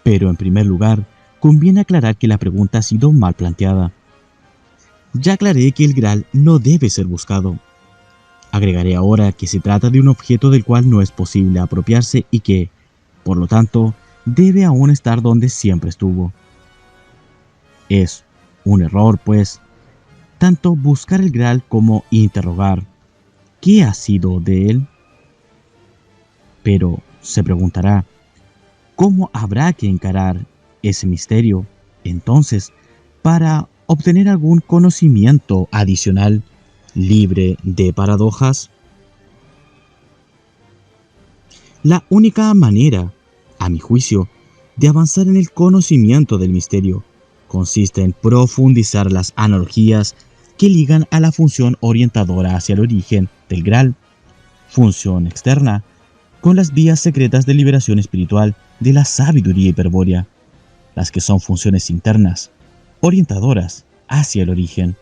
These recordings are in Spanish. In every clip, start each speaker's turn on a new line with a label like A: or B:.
A: Pero en primer lugar, conviene aclarar que la pregunta ha sido mal planteada. Ya aclaré que el Graal no debe ser buscado. Agregaré ahora que se trata de un objeto del cual no es posible apropiarse y que, por lo tanto, debe aún estar donde siempre estuvo. Es un error, pues, tanto buscar el Graal como interrogar ¿qué ha sido de él? Pero se preguntará, ¿cómo habrá que encarar ese misterio, entonces, para obtener algún conocimiento adicional libre de paradojas? La única manera, a mi juicio, de avanzar en el conocimiento del misterio consiste en profundizar las analogías que ligan a la función orientadora hacia el origen del Graal, función externa, con las vías secretas de liberación espiritual de la sabiduría hiperbórea, las que son funciones internas, orientadoras hacia el origen.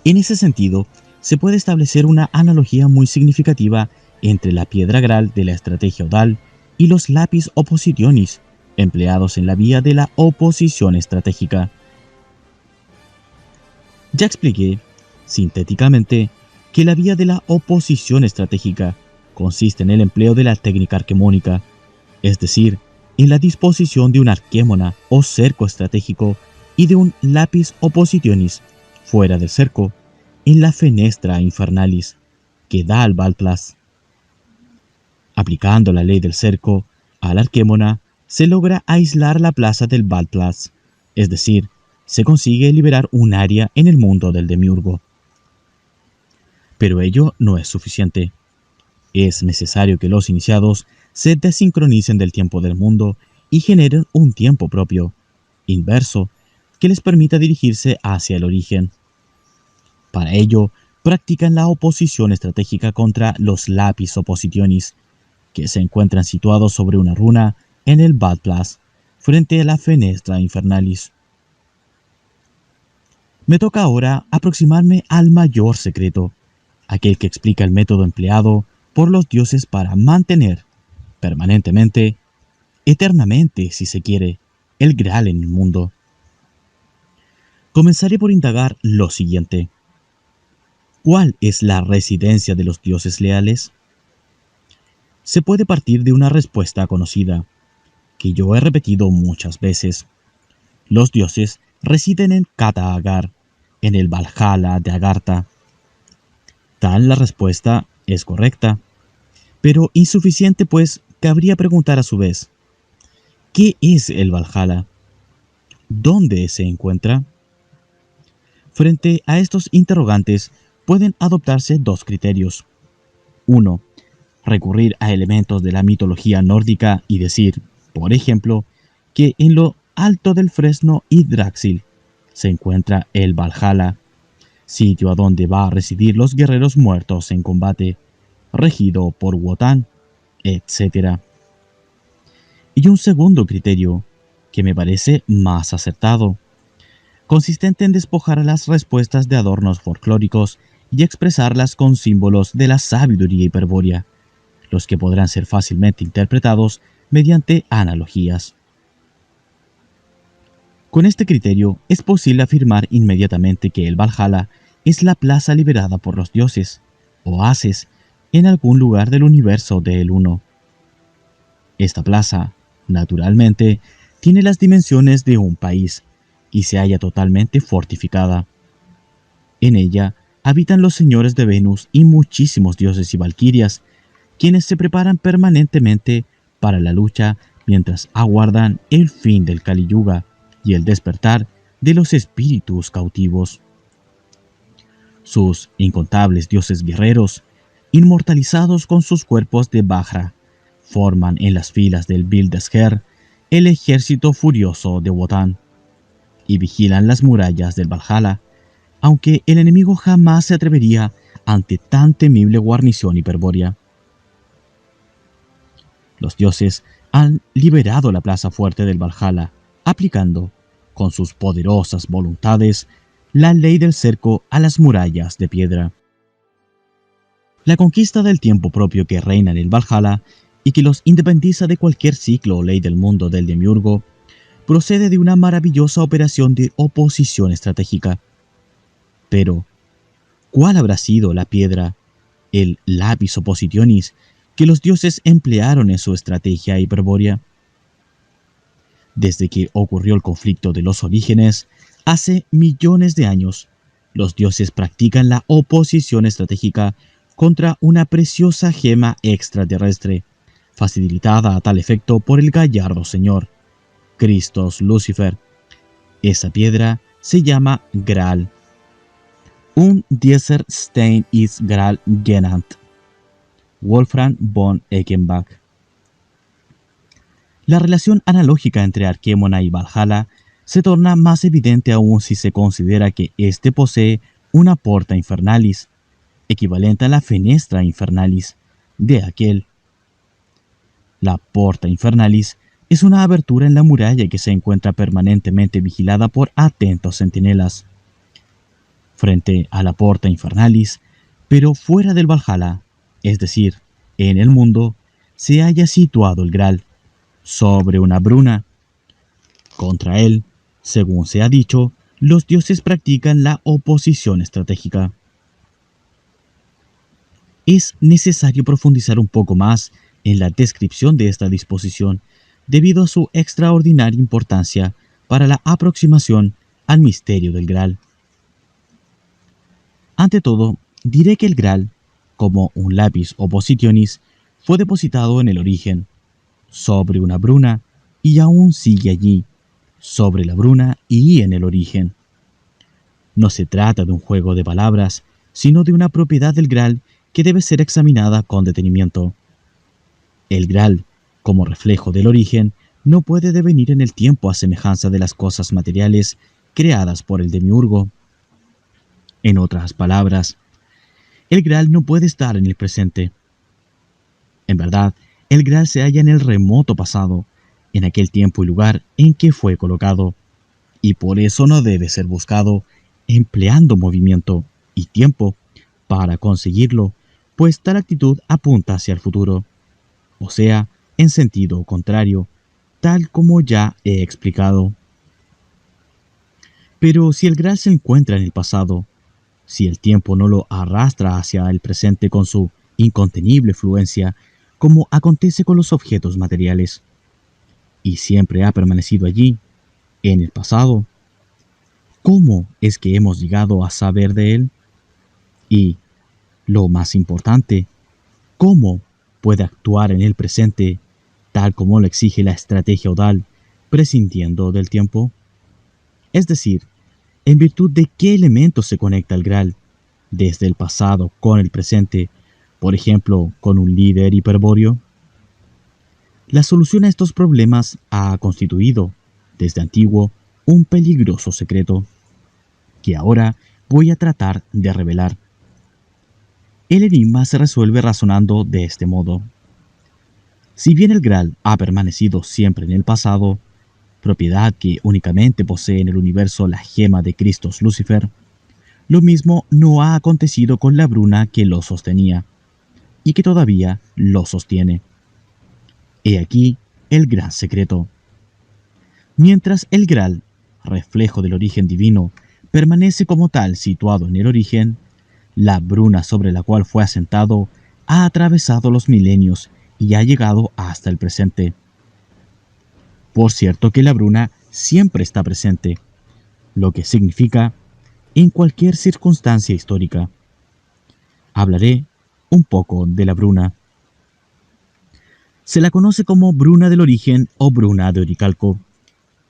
A: En ese sentido, se puede establecer una analogía muy significativa entre la piedra Graal de la estrategia odal y los lapis oppositionis, empleados en la vía de la oposición estratégica. Ya expliqué, sintéticamente, que la vía de la oposición estratégica consiste en el empleo de la técnica arquemónica, es decir, en la disposición de un arquémona o cerco estratégico y de un lapis oppositionis fuera del cerco, en la fenestra infernalis que da al Balplas. Aplicando la ley del cerco al arquémona, se logra aislar la plaza del Balplas, es decir, se consigue liberar un área en el mundo del demiurgo. Pero ello no es suficiente. Es necesario que los iniciados se desincronicen del tiempo del mundo y generen un tiempo propio, inverso, que les permita dirigirse hacia el origen. Para ello, practican la oposición estratégica contra los lapis oppositionis, que se encuentran situados sobre una runa en el Balplas, frente a la fenestra infernalis. Me toca ahora aproximarme al mayor secreto, aquel que explica el método empleado por los dioses para mantener, permanentemente, eternamente si se quiere, el Graal en el mundo. Comenzaré por indagar lo siguiente. ¿Cuál es la residencia de los dioses leales? Se puede partir de una respuesta conocida, que yo he repetido muchas veces. Los dioses residen en Kata Agar, en el Valhalla de Agartha. Tal la respuesta es correcta, pero insuficiente, pues cabría preguntar a su vez, ¿qué es el Valhalla? ¿Dónde se encuentra? Frente a estos interrogantes pueden adoptarse dos criterios. 1. Recurrir a elementos de la mitología nórdica y decir, por ejemplo, que en lo alto del fresno Yggdrasil se encuentra el Valhalla, sitio a donde va a residir los guerreros muertos en combate, regido por Wotan, etc. Y un segundo criterio, que me parece más acertado, consistente en despojar a las respuestas de adornos folclóricos y expresarlas con símbolos de la sabiduría hiperbórea, los que podrán ser fácilmente interpretados mediante analogías. Con este criterio es posible afirmar inmediatamente que el Valhalla es la plaza liberada por los dioses, o haces, en algún lugar del universo de El Uno. Esta plaza, naturalmente, tiene las dimensiones de un país y se halla totalmente fortificada. En ella habitan los señores de Venus y muchísimos dioses y valquirias, quienes se preparan permanentemente para la lucha mientras aguardan el fin del Kali Yuga y el despertar de los espíritus cautivos. Sus incontables dioses guerreros, inmortalizados con sus cuerpos de Vajra, forman en las filas del Bildeshker el ejército furioso de Wotan y vigilan las murallas del Valhalla, aunque el enemigo jamás se atrevería ante tan temible guarnición hiperbórea. Los dioses han liberado la plaza fuerte del Valhalla, aplicando, con sus poderosas voluntades, la ley del cerco a las murallas de piedra. La conquista del tiempo propio que reina en el Valhalla y que los independiza de cualquier ciclo o ley del mundo del demiurgo, procede de una maravillosa operación de oposición estratégica. Pero, ¿cuál habrá sido la piedra, el lapis oppositionis, que los dioses emplearon en su estrategia hiperbórea? Desde que ocurrió el conflicto de los orígenes, hace millones de años, los dioses practican la oposición estratégica contra una preciosa gema extraterrestre, facilitada a tal efecto por el gallardo señor, Christos Lucifer. Esa piedra se llama Graal. Un dieser Stein ist Graal genannt. Wolfram von Eckenbach. La relación analógica entre Arquémona y Valhalla se torna más evidente aún si se considera que éste posee una porta infernalis, equivalente a la fenestra infernalis de aquel. La porta infernalis es una abertura en la muralla que se encuentra permanentemente vigilada por atentos centinelas. Frente a la porta infernalis, pero fuera del Valhalla, es decir, en el mundo, se halla situado el Graal, sobre una bruna. Contra él, según se ha dicho, los dioses practican la oposición estratégica. Es necesario profundizar un poco más en la descripción de esta disposición, debido a su extraordinaria importancia para la aproximación al misterio del Graal. Ante todo, diré que el Graal, como un lapis oppositionis, fue depositado en el origen, sobre una bruna, y aún sigue allí, sobre la bruna y en el origen. No se trata de un juego de palabras, sino de una propiedad del Graal que debe ser examinada con detenimiento. El Graal, como reflejo del origen, no puede devenir en el tiempo a semejanza de las cosas materiales creadas por el demiurgo. En otras palabras, el Graal no puede estar en el presente. En verdad, el Graal se halla en el remoto pasado, en aquel tiempo y lugar en que fue colocado, y por eso no debe ser buscado empleando movimiento y tiempo para conseguirlo, pues tal actitud apunta hacia el futuro, o sea, en sentido contrario, tal como ya he explicado. Pero si el Graal se encuentra en el pasado, si el tiempo no lo arrastra hacia el presente con su incontenible fluencia, como acontece con los objetos materiales, y siempre ha permanecido allí, en el pasado, ¿cómo es que hemos llegado a saber de él? Y, lo más importante, ¿cómo puede actuar en el presente, tal como lo exige la estrategia odal, prescindiendo del tiempo? Es decir, ¿en virtud de qué elementos se conecta el Graal, desde el pasado con el presente, por ejemplo, con un líder hiperbóreo? La solución a estos problemas ha constituido, desde antiguo, un peligroso secreto, que ahora voy a tratar de revelar. El enigma se resuelve razonando de este modo. Si bien el Graal ha permanecido siempre en el pasado, propiedad que únicamente posee en el universo la gema de Christos Lucifer, lo mismo no ha acontecido con la bruna que lo sostenía, y que todavía lo sostiene. He aquí el gran secreto. Mientras el Graal, reflejo del origen divino, permanece como tal situado en el origen, la bruna sobre la cual fue asentado ha atravesado los milenios y ha llegado hasta el presente. Por cierto que la bruna siempre está presente, lo que significa en cualquier circunstancia histórica. Hablaré un poco de la bruna. Se la conoce como bruna del origen o bruna de Oricalco,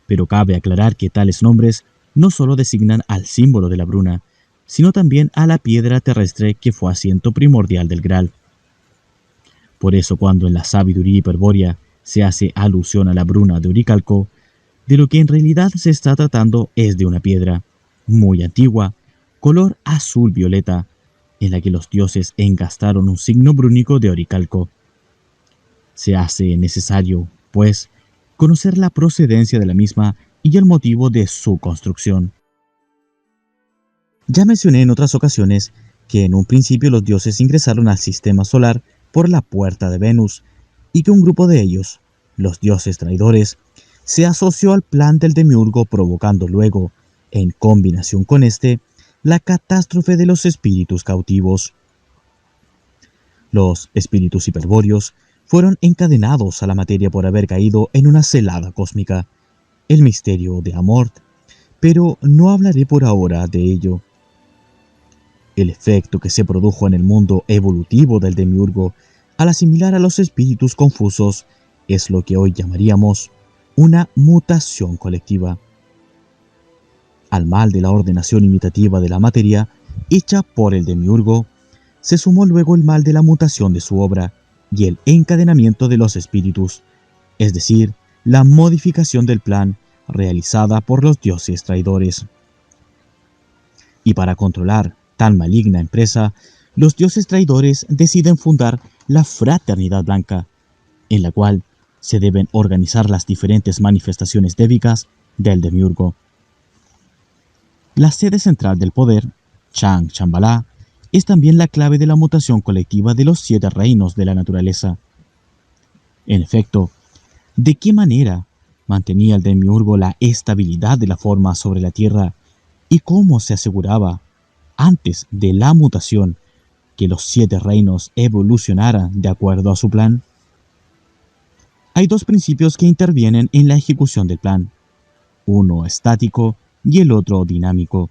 A: pero cabe aclarar que tales nombres no solo designan al símbolo de la bruna, sino también a la piedra terrestre que fue asiento primordial del Graal. Por eso cuando en la sabiduría hiperbórea se hace alusión a la bruna de Oricalco, de lo que en realidad se está tratando es de una piedra, muy antigua, color azul violeta, en la que los dioses engastaron un signo brúnico de Oricalco. Se hace necesario, pues, conocer la procedencia de la misma y el motivo de su construcción. Ya mencioné en otras ocasiones que en un principio los dioses ingresaron al sistema solar por la puerta de Venus, y que un grupo de ellos, los dioses traidores, se asoció al plan del demiurgo, provocando luego, en combinación con este, la catástrofe de los espíritus cautivos. Los espíritus hiperbóreos fueron encadenados a la materia por haber caído en una celada cósmica, el misterio de Amort, pero no hablaré por ahora de ello. El efecto que se produjo en el mundo evolutivo del demiurgo al asimilar a los espíritus confusos es lo que hoy llamaríamos una mutación colectiva. Al mal de la ordenación imitativa de la materia hecha por el demiurgo, se sumó luego el mal de la mutación de su obra y el encadenamiento de los espíritus, es decir, la modificación del plan realizada por los dioses traidores. Y para controlar tan maligna empresa, los dioses traidores deciden fundar la Fraternidad Blanca, en la cual se deben organizar las diferentes manifestaciones débicas del demiurgo. La sede central del poder, Chang Shambhala, es también la clave de la mutación colectiva de los 7 reinos de la naturaleza. En efecto, ¿de qué manera mantenía el demiurgo la estabilidad de la forma sobre la Tierra y cómo se aseguraba, antes de la mutación, que los 7 reinos evolucionaran de acuerdo a su plan? Hay 2 principios que intervienen en la ejecución del plan, uno estático y el otro dinámico.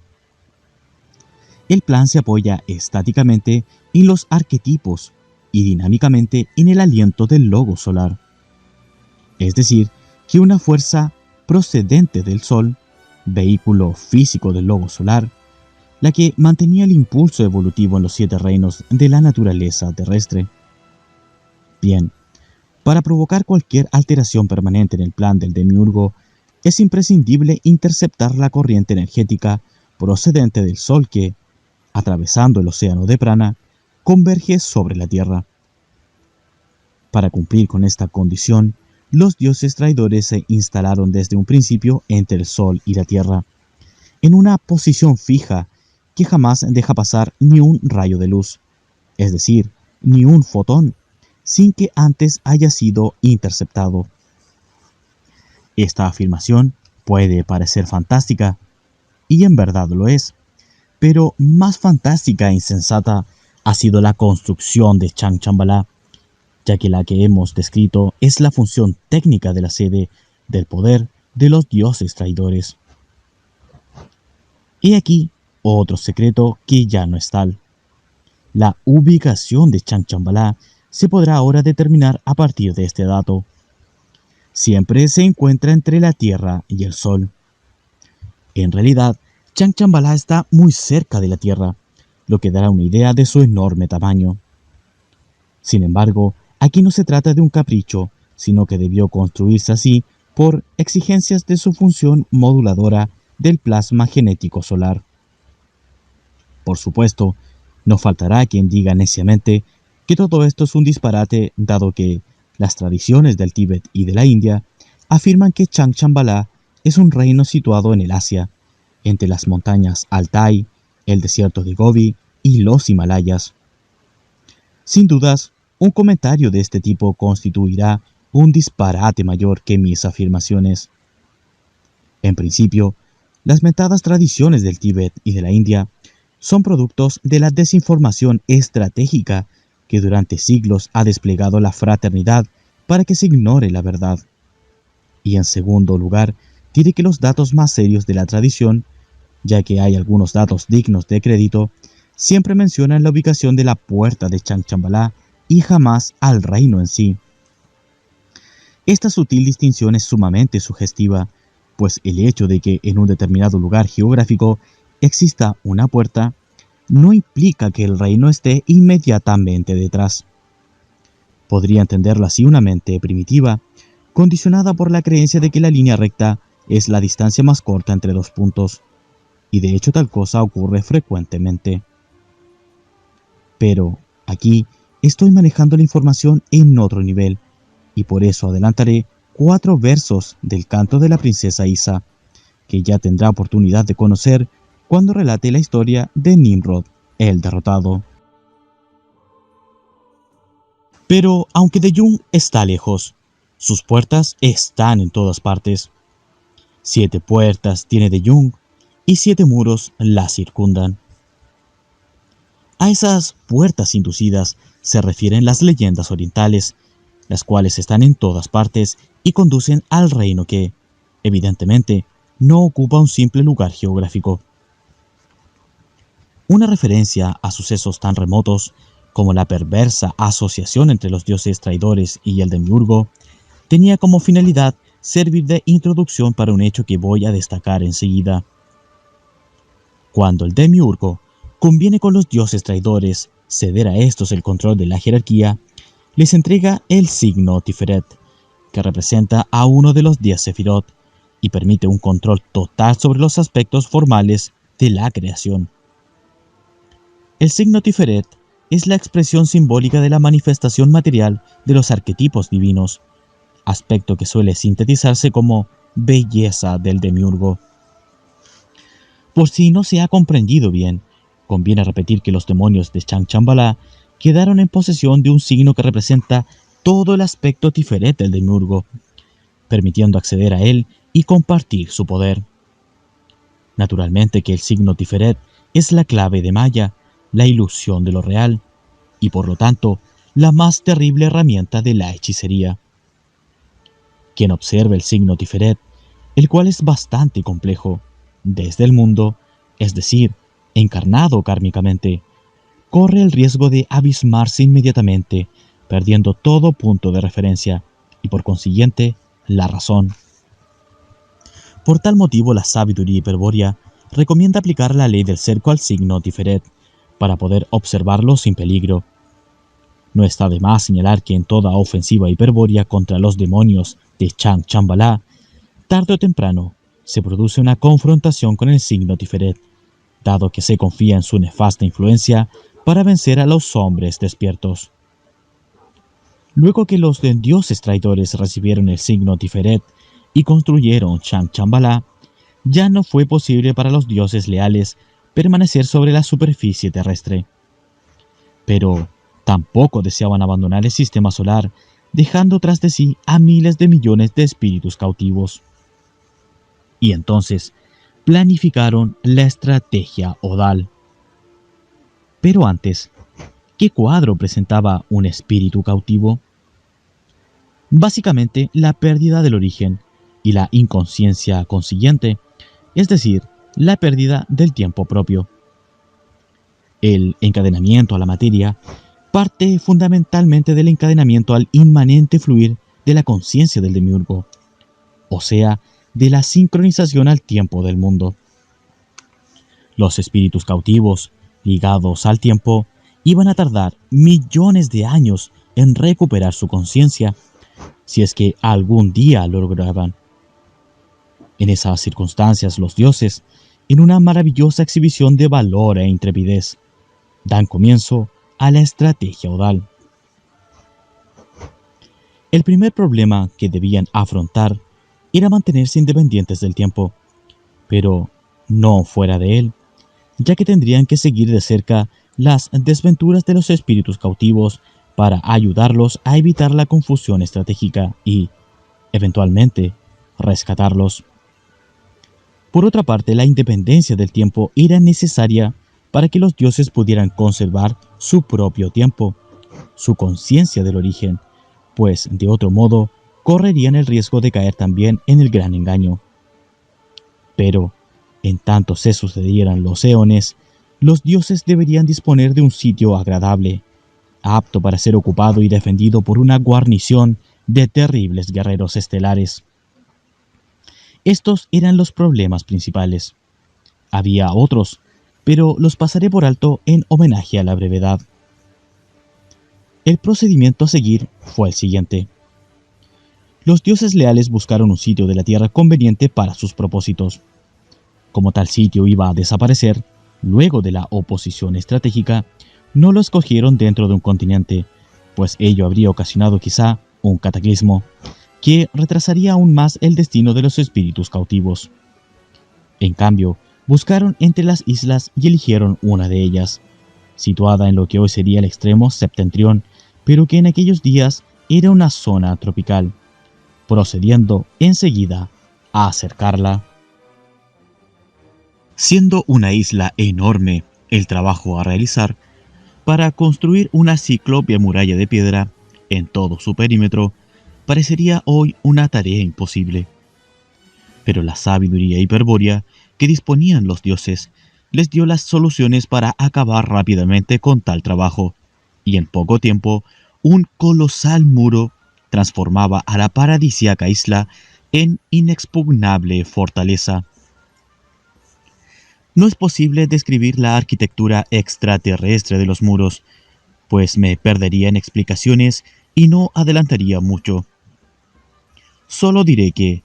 A: El plan se apoya estáticamente en los arquetipos y dinámicamente en el aliento del logos solar. Es decir, que una fuerza procedente del Sol, vehículo físico del logos solar, la que mantenía el impulso evolutivo en los 7 reinos de la naturaleza terrestre. Bien, para provocar cualquier alteración permanente en el plan del demiurgo, es imprescindible interceptar la corriente energética procedente del Sol que, atravesando el océano de Prana, converge sobre la Tierra. Para cumplir con esta condición, los dioses traidores se instalaron desde un principio entre el Sol y la Tierra, en una posición fija que jamás deja pasar ni un rayo de luz, es decir, ni un fotón, sin que antes haya sido interceptado. Esta afirmación puede parecer fantástica, y en verdad lo es, pero más fantástica e insensata ha sido la construcción de Chang Shambhala, ya que la que hemos descrito es la función técnica de la sede del poder de los dioses traidores. He aquí otro secreto que ya no es tal. La ubicación de Chang Shambhala se podrá ahora determinar a partir de este dato. Siempre se encuentra entre la Tierra y el Sol. En realidad, Chang Shambhala está muy cerca de la Tierra, lo que dará una idea de su enorme tamaño. Sin embargo, aquí no se trata de un capricho, sino que debió construirse así por exigencias de su función moduladora del plasma genético solar. Por supuesto, no faltará quien diga neciamente que todo esto es un disparate, dado que las tradiciones del Tíbet y de la India afirman que Chang Shambhala es un reino situado en el Asia, entre las montañas Altai, el desierto de Gobi y los Himalayas. Sin dudas, un comentario de este tipo constituirá un disparate mayor que mis afirmaciones. En principio, las mentadas tradiciones del Tíbet y de la India son productos de la desinformación estratégica que durante siglos ha desplegado la fraternidad para que se ignore la verdad. Y en segundo lugar, diré que los datos más serios de la tradición, ya que hay algunos datos dignos de crédito, siempre mencionan la ubicación de la puerta de Chang Shambhala y jamás al reino en sí. Esta sutil distinción es sumamente sugestiva, pues el hecho de que en un determinado lugar geográfico exista una puerta no implica que el reino esté inmediatamente detrás. Podría entenderlo así una mente primitiva, condicionada por la creencia de que la línea recta es la distancia más corta entre 2 puntos, y de hecho tal cosa ocurre frecuentemente. Pero aquí estoy manejando la información en otro nivel, y por eso adelantaré 4 versos del canto de la princesa Isa, que ya tendrá oportunidad de conocer cuando relate la historia de Nimrod, el derrotado. Pero aunque Deyun está lejos, sus puertas están en todas partes. 7 puertas tiene Deyun y 7 muros la circundan. A esas puertas inducidas se refieren las leyendas orientales, las cuales están en todas partes y conducen al reino que, evidentemente, no ocupa un simple lugar geográfico. Una referencia a sucesos tan remotos como la perversa asociación entre los dioses traidores y el demiurgo tenía como finalidad servir de introducción para un hecho que voy a destacar enseguida. Cuando el demiurgo conviene con los dioses traidores ceder a estos el control de la jerarquía, les entrega el signo Tiferet, que representa a uno de los 10 Sefirot y permite un control total sobre los aspectos formales de la creación. El signo Tiferet es la expresión simbólica de la manifestación material de los arquetipos divinos, aspecto que suele sintetizarse como belleza del demiurgo. Por si no se ha comprendido bien, conviene repetir que los demonios de Shambhala quedaron en posesión de un signo que representa todo el aspecto Tiferet del demiurgo, permitiendo acceder a él y compartir su poder. Naturalmente que el signo Tiferet es la clave de Maya, la ilusión de lo real, y por lo tanto, la más terrible herramienta de la hechicería. Quien observe el signo Tiferet, el cual es bastante complejo, desde el mundo, es decir, encarnado kármicamente, corre el riesgo de abismarse inmediatamente, perdiendo todo punto de referencia y por consiguiente la razón. Por tal motivo la sabiduría hiperbórea recomienda aplicar la ley del cerco al signo Tiferet para poder observarlo sin peligro. No está de más señalar que en toda ofensiva hiperbórea contra los demonios de Shambhala, tarde o temprano se produce una confrontación con el signo Tiferet, dado que se confía en su nefasta influencia para vencer a los hombres despiertos. Luego que los dioses traidores recibieron el signo Tiferet y construyeron Shambhala, ya no fue posible para los dioses leales permanecer sobre la superficie terrestre. Pero tampoco deseaban abandonar el sistema solar, dejando tras de sí a miles de millones de espíritus cautivos. Y entonces planificaron la estrategia Odal. Pero antes, ¿qué cuadro presentaba un espíritu cautivo? Básicamente, la pérdida del origen y la inconsciencia consiguiente, es decir, la pérdida del tiempo propio. El encadenamiento a la materia parte fundamentalmente del encadenamiento al inmanente fluir de la conciencia del demiurgo, o sea, de la sincronización al tiempo del mundo. Los espíritus cautivos, ligados al tiempo, iban a tardar millones de años en recuperar su conciencia, si es que algún día lo lograban. En esas circunstancias, los dioses, en una maravillosa exhibición de valor e intrepidez, dan comienzo a la estrategia Odal. El primer problema que debían afrontar era mantenerse independientes del tiempo, pero no fuera de él, ya que tendrían que seguir de cerca las desventuras de los espíritus cautivos para ayudarlos a evitar la confusión estratégica y, eventualmente, rescatarlos. Por otra parte, la independencia del tiempo era necesaria para que los dioses pudieran conservar su propio tiempo, su conciencia del origen, pues de otro modo correrían el riesgo de caer también en el gran engaño. Pero, en tanto se sucedieran los eones, los dioses deberían disponer de un sitio agradable, apto para ser ocupado y defendido por una guarnición de terribles guerreros estelares. Estos eran los problemas principales. Había otros, pero los pasaré por alto en homenaje a la brevedad. El procedimiento a seguir fue el siguiente. Los dioses leales buscaron un sitio de la Tierra conveniente para sus propósitos. Como tal sitio iba a desaparecer, luego de la oposición estratégica, no lo escogieron dentro de un continente, pues ello habría ocasionado quizá un cataclismo, que retrasaría aún más el destino de los espíritus cautivos. En cambio, buscaron entre las islas y eligieron una de ellas, situada en lo que hoy sería el extremo septentrión, pero que en aquellos días era una zona tropical, procediendo enseguida a acercarla. Siendo una isla enorme el trabajo a realizar, para construir una ciclópea muralla de piedra en todo su perímetro parecería hoy una tarea imposible. Pero la sabiduría hiperbórea que disponían los dioses les dio las soluciones para acabar rápidamente con tal trabajo, y en poco tiempo un colosal muro transformaba a la paradisíaca isla en inexpugnable fortaleza. No es posible describir la arquitectura extraterrestre de los muros, pues me perdería en explicaciones y no adelantaría mucho. Solo diré que,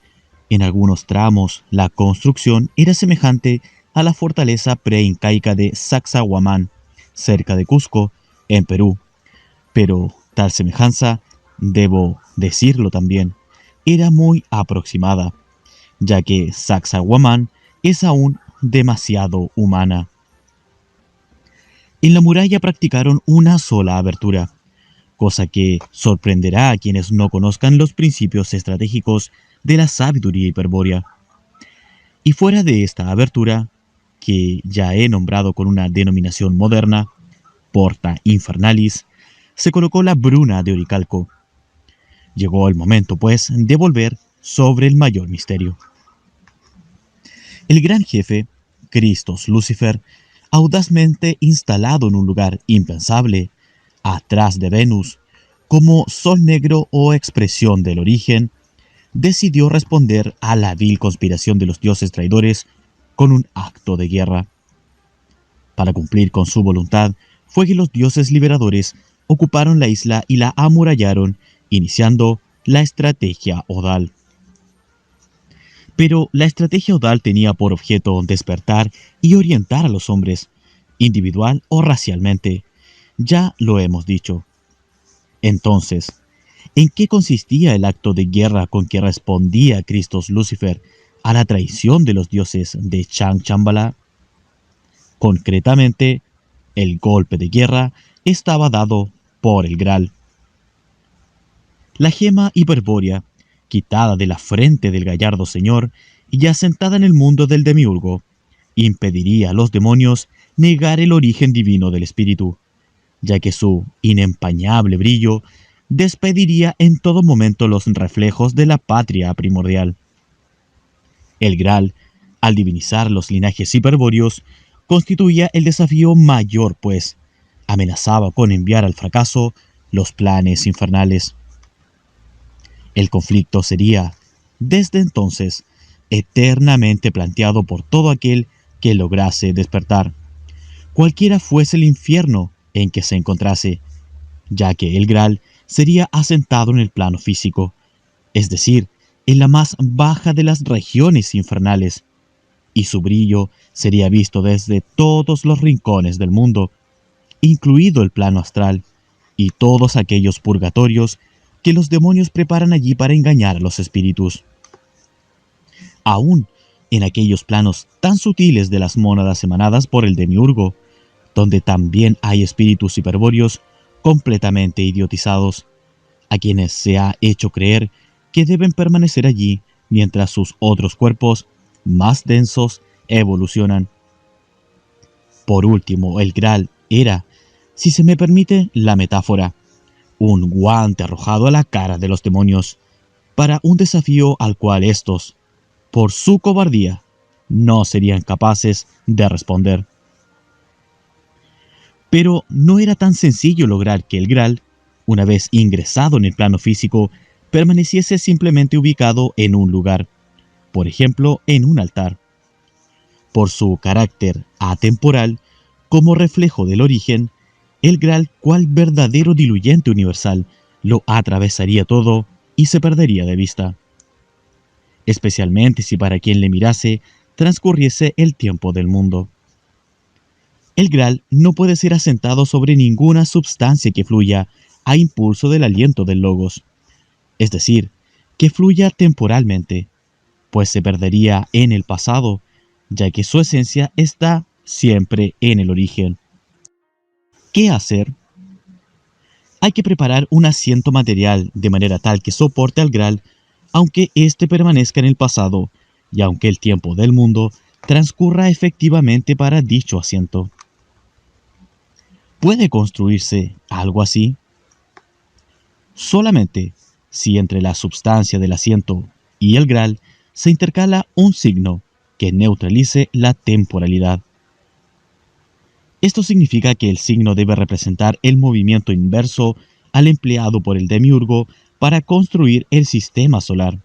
A: en algunos tramos, la construcción era semejante a la fortaleza preincaica de Sacsayhuamán, cerca de Cusco, en Perú, pero tal semejanza, debo decirlo también, era muy aproximada, ya que Sacsayhuamán es aún demasiado humana. En la muralla practicaron una sola abertura, cosa que sorprenderá a quienes no conozcan los principios estratégicos de la sabiduría hiperbórea. Y fuera de esta abertura, que ya he nombrado con una denominación moderna, Porta Infernalis, se colocó la Bruna de Oricalco. Llegó el momento, pues, de volver sobre el mayor misterio. El gran jefe, Christos Lucifer, audazmente instalado en un lugar impensable, atrás de Venus, como sol negro o expresión del origen, decidió responder a la vil conspiración de los dioses traidores con un acto de guerra. Para cumplir con su voluntad, fue que los dioses liberadores ocuparon la isla y la amurallaron, iniciando la estrategia Odal. Pero la estrategia Odal tenía por objeto despertar y orientar a los hombres, individual o racialmente. Ya lo hemos dicho. Entonces, ¿en qué consistía el acto de guerra con que respondía Christos Lucifer a la traición de los dioses de Chang Chambala? Concretamente, el golpe de guerra estaba dado por el Graal. La gema hiperbórea, quitada de la frente del gallardo señor y asentada en el mundo del demiurgo, impediría a los demonios negar el origen divino del espíritu, ya que su inempañable brillo despediría en todo momento los reflejos de la patria primordial. El Graal, al divinizar los linajes hiperbóreos, constituía el desafío mayor, pues amenazaba con enviar al fracaso los planes infernales. El conflicto sería, desde entonces, eternamente planteado por todo aquel que lograse despertar, cualquiera fuese el infierno en que se encontrase, ya que el Graal sería asentado en el plano físico, es decir, en la más baja de las regiones infernales, y su brillo sería visto desde todos los rincones del mundo, incluido el plano astral y todos aquellos purgatorios que los demonios preparan allí para engañar a los espíritus. Aún en aquellos planos tan sutiles de las mónadas emanadas por el demiurgo, donde también hay espíritus hiperbóreos completamente idiotizados, a quienes se ha hecho creer que deben permanecer allí mientras sus otros cuerpos más densos evolucionan. Por último, el Graal era, si se me permite la metáfora, un guante arrojado a la cara de los demonios para un desafío al cual estos, por su cobardía, no serían capaces de responder. Pero no era tan sencillo lograr que el Graal, una vez ingresado en el plano físico, permaneciese simplemente ubicado en un lugar, por ejemplo, en un altar. Por su carácter atemporal, como reflejo del origen, el Graal, cual verdadero diluyente universal, lo atravesaría todo y se perdería de vista. Especialmente si para quien le mirase transcurriese el tiempo del mundo. El Graal no puede ser asentado sobre ninguna substancia que fluya a impulso del aliento del Logos, es decir, que fluya temporalmente, pues se perdería en el pasado, ya que su esencia está siempre en el origen. ¿Qué hacer? Hay que preparar un asiento material de manera tal que soporte al Graal, aunque éste permanezca en el pasado y aunque el tiempo del mundo transcurra efectivamente para dicho asiento. ¿Puede construirse algo así? Solamente si entre la substancia del asiento y el Graal se intercala un signo que neutralice la temporalidad. Esto significa que el signo debe representar el movimiento inverso al empleado por el demiurgo para construir el sistema solar.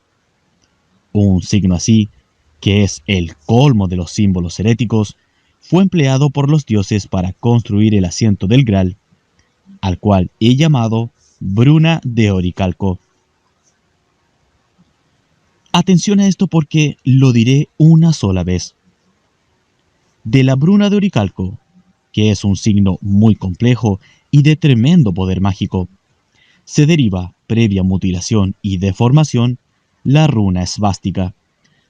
A: Un signo así, que es el colmo de los símbolos heréticos, fue empleado por los dioses para construir el asiento del Graal, al cual he llamado Bruna de Oricalco. Atención a esto porque lo diré una sola vez. De la Bruna de Oricalco, que es un signo muy complejo y de tremendo poder mágico, se deriva, previa mutilación y deformación, la runa esvástica,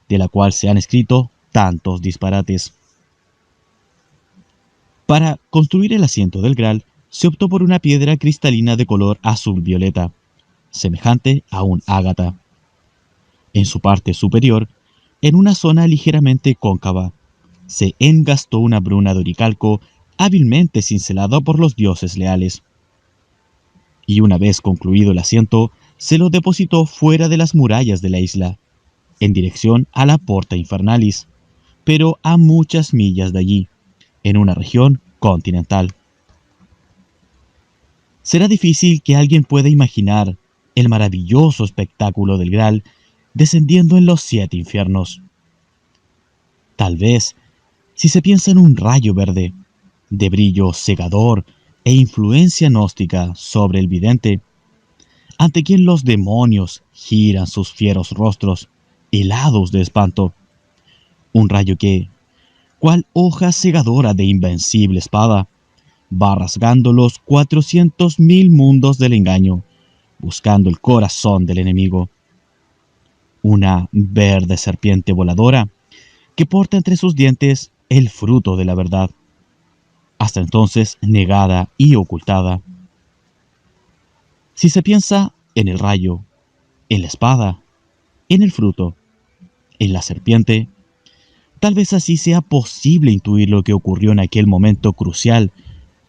A: de la cual se han escrito tantos disparates. Para construir el asiento del Graal, se optó por una piedra cristalina de color azul-violeta, semejante a un ágata. En su parte superior, en una zona ligeramente cóncava, se engastó una bruna de oricalco hábilmente cincelada por los dioses leales. Y una vez concluido el asiento, se lo depositó fuera de las murallas de la isla, en dirección a la Porta Infernalis, pero a muchas millas de allí, en una región continental. Será difícil que alguien pueda imaginar el maravilloso espectáculo del Graal descendiendo en los 7 infiernos. Tal vez, si se piensa en un rayo verde, de brillo cegador e influencia gnóstica sobre el vidente, ante quien los demonios giran sus fieros rostros, helados de espanto. Un rayo que, cual hoja segadora de invencible espada, va rasgando los 400.000 mundos del engaño, buscando el corazón del enemigo. Una verde serpiente voladora que porta entre sus dientes el fruto de la verdad, hasta entonces negada y ocultada. Si se piensa en el rayo, en la espada, en el fruto, en la serpiente, tal vez así sea posible intuir lo que ocurrió en aquel momento crucial,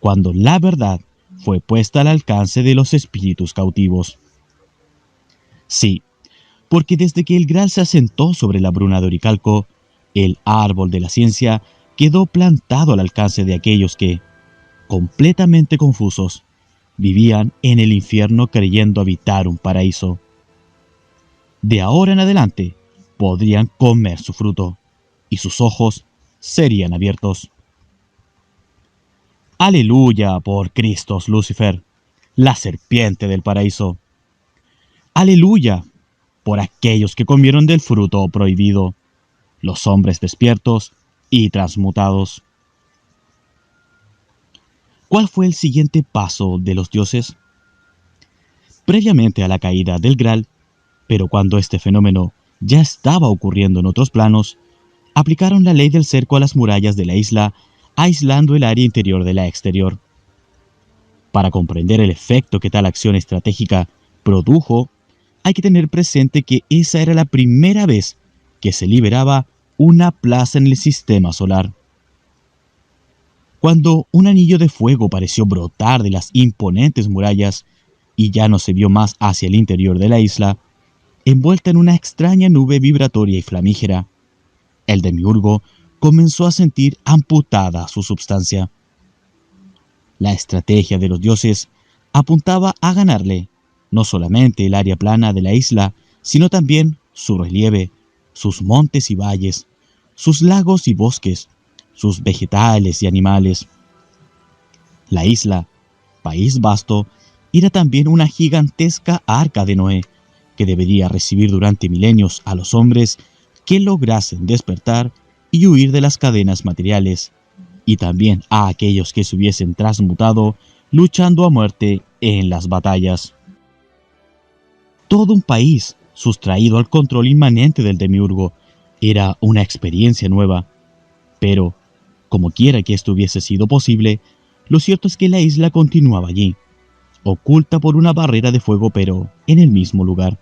A: cuando la verdad fue puesta al alcance de los espíritus cautivos. Sí, porque desde que el Graal se asentó sobre la bruna de oricalco, el árbol de la ciencia quedó plantado al alcance de aquellos que, completamente confusos, vivían en el infierno creyendo habitar un paraíso. De ahora en adelante podrían comer su fruto, y sus ojos serían abiertos. Aleluya por Cristo Lucifer, la serpiente del paraíso. Aleluya por aquellos que comieron del fruto prohibido, los hombres despiertos y transmutados. ¿Cuál fue el siguiente paso de los dioses? Previamente a la caída del Graal, pero cuando este fenómeno ya estaba ocurriendo en otros planos, aplicaron la ley del cerco a las murallas de la isla, aislando el área interior de la exterior. Para comprender el efecto que tal acción estratégica produjo, hay que tener presente que esa era la primera vez que se liberaba una plaza en el sistema solar. Cuando un anillo de fuego pareció brotar de las imponentes murallas y ya no se vio más hacia el interior de la isla, envuelta en una extraña nube vibratoria y flamígera, el demiurgo comenzó a sentir amputada su substancia. La estrategia de los dioses apuntaba a ganarle no solamente el área plana de la isla, sino también su relieve, sus montes y valles, sus lagos y bosques, sus vegetales y animales. La isla, país vasto, era también una gigantesca arca de Noé, que debería recibir durante milenios a los hombres que lograsen despertar y huir de las cadenas materiales, y también a aquellos que se hubiesen transmutado luchando a muerte en las batallas. Todo un país sustraído al control inmanente del demiurgo era una experiencia nueva, pero, como quiera que esto hubiese sido posible, lo cierto es que la isla continuaba allí, oculta por una barrera de fuego, pero en el mismo lugar.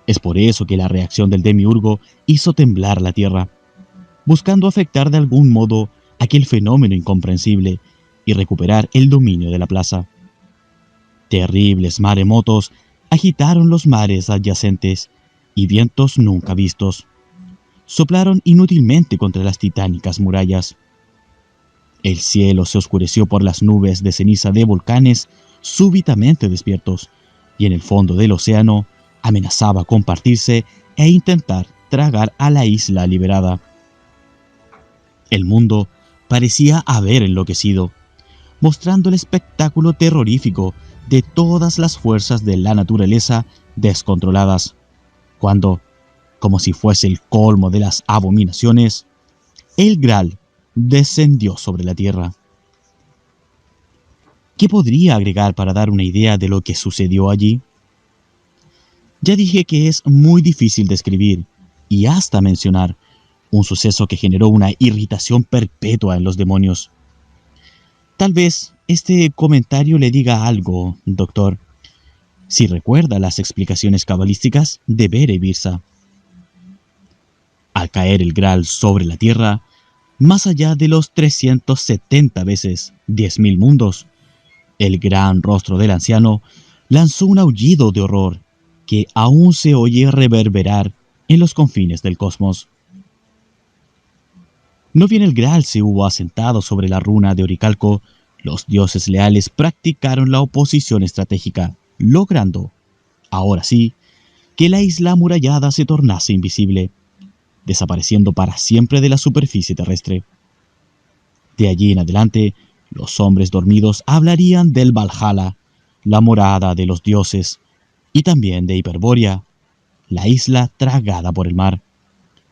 A: Es por eso que la reacción del demiurgo hizo temblar la tierra, buscando afectar de algún modo aquel fenómeno incomprensible y recuperar el dominio de la plaza. Terribles maremotos agitaron los mares adyacentes y vientos nunca vistos soplaron inútilmente contra las titánicas murallas. El cielo se oscureció por las nubes de ceniza de volcanes súbitamente despiertos, y en el fondo del océano amenazaba compartirse e intentar tragar a la isla liberada. El mundo parecía haber enloquecido, mostrando el espectáculo terrorífico de todas las fuerzas de la naturaleza descontroladas, cuando, como si fuese el colmo de las abominaciones, el Graal descendió sobre la tierra. ¿Qué podría agregar para dar una idea de lo que sucedió allí? Ya dije que es muy difícil describir y hasta mencionar un suceso que generó una irritación perpetua en los demonios. Tal vez este comentario le diga algo, doctor, si recuerda las explicaciones cabalísticas de Bera y Birsa. Al caer el Graal sobre la tierra, más allá de los 370 veces 10.000 mundos, el gran rostro del anciano lanzó un aullido de horror que aún se oye reverberar en los confines del cosmos. No bien el Graal se hubo asentado sobre la runa de Oricalco, los dioses leales practicaron la oposición estratégica, logrando, ahora sí, que la isla amurallada se tornase invisible, desapareciendo para siempre de la superficie terrestre. De allí en adelante, los hombres dormidos hablarían del Valhalla, la morada de los dioses, y también de Hiperbórea, la isla tragada por el mar,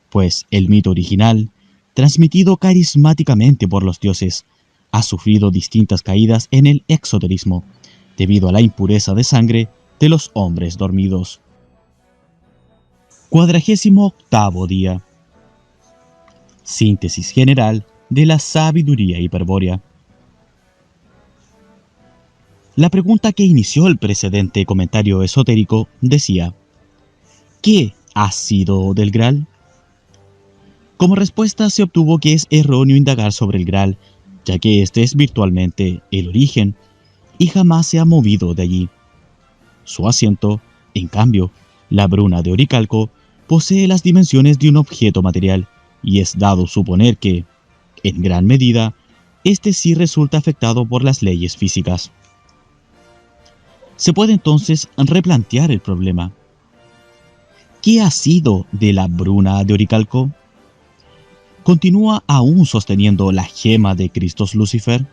A: pues el mito original, transmitido carismáticamente por los dioses, ha sufrido distintas caídas en el exoterismo, debido a la impureza de sangre de los hombres dormidos. 48º día. Síntesis general de la sabiduría hiperbórea. La pregunta que inició el precedente comentario esotérico decía: ¿qué ha sido del Graal? Como respuesta se obtuvo que es erróneo indagar sobre el Graal, ya que este es virtualmente el origen y jamás se ha movido de allí. Su asiento, en cambio, la bruna de Oricalco, posee las dimensiones de un objeto material, y es dado suponer que, en gran medida, este sí resulta afectado por las leyes físicas. Se puede entonces replantear el problema. ¿Qué ha sido de la bruna de Oricalco? ¿Continúa aún sosteniendo la gema de Christos Lucifer?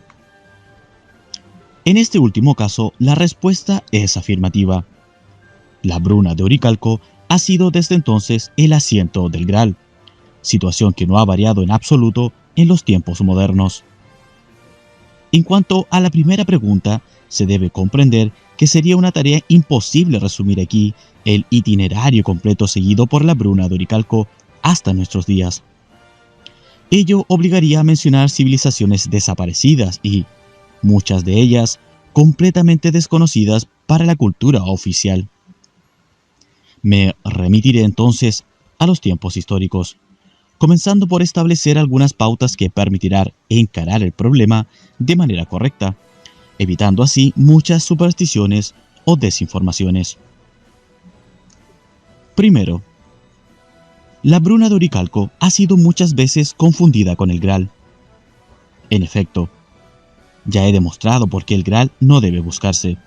A: En este último caso, la respuesta es afirmativa. La bruna de Oricalco ha sido desde entonces el asiento del Graal, situación que no ha variado en absoluto en los tiempos modernos. En cuanto a la primera pregunta, se debe comprender que sería una tarea imposible resumir aquí el itinerario completo seguido por la bruna de Oricalco hasta nuestros días. Ello obligaría a mencionar civilizaciones desaparecidas y, muchas de ellas, completamente desconocidas para la cultura oficial. Me remitiré entonces a los tiempos históricos, comenzando por establecer algunas pautas que permitirán encarar el problema de manera correcta, evitando así muchas supersticiones o desinformaciones. Primero, la bruna de Oricalco ha sido muchas veces confundida con el Graal. En efecto, ya he demostrado por qué el Graal no debe buscarse.